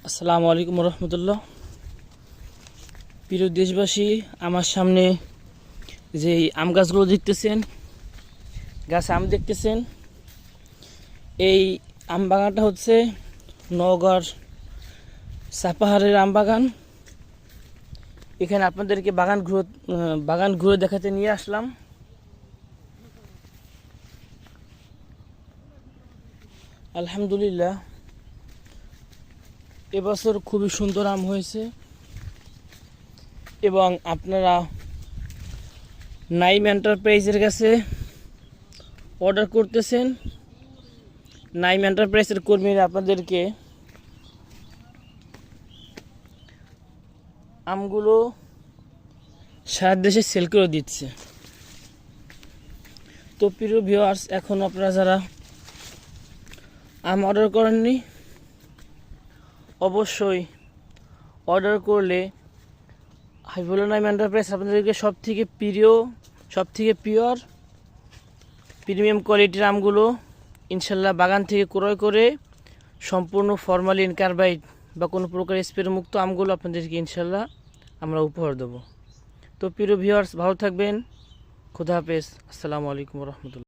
আসসালামু আলাইকুম রহমতুল্লাহ। প্রিয় দেশবাসী, আমার সামনে যে আম গাছগুলো দেখতেছেন, গাছে আম দেখতেছেন, এই আম বাগানটা হচ্ছে নওগাঁর সাপাহারের আম বাগান। এখানে আপনাদেরকে বাগান ঘুরে দেখাতে নিয়ে আসলাম। আলহামদুলিল্লাহ, এবছর খুবই সুন্দর আম হয়েছে এবং আপনারা নাইম এন্টারপ্রাইজের কাছে অর্ডার করতেছেন। নাইম এন্টারপ্রাইজের কর্মীরা আপনাদেরকে আমগুলো সারা দেশে সেল করে দিচ্ছে। তো প্রিয় ভিউয়ার্স, এখন আপনারা যারা আম অর্ডার করেননি, অবশ্যই অর্ডার করলে হাবিবুল্লাহ নাইম এন্টারপ্রাইজ আপনাদেরকে সব থেকে পিওর প্রিমিয়াম কোয়ালিটির আমগুলো ইনশাল্লাহ বাগান থেকে ক্রয় করে সম্পূর্ণ ফরমালিন, কার্বাইড বা কোনো প্রকার স্প্রে মুক্ত আমগুলো আপনাদেরকে ইনশাল্লাহ আমরা উপহার দেবো। তো প্রিয় ভিউয়ার্স, ভালো থাকবেন। খুদা হাফেজ। আসসালামু আলাইকুম রহমতুল্লাহ।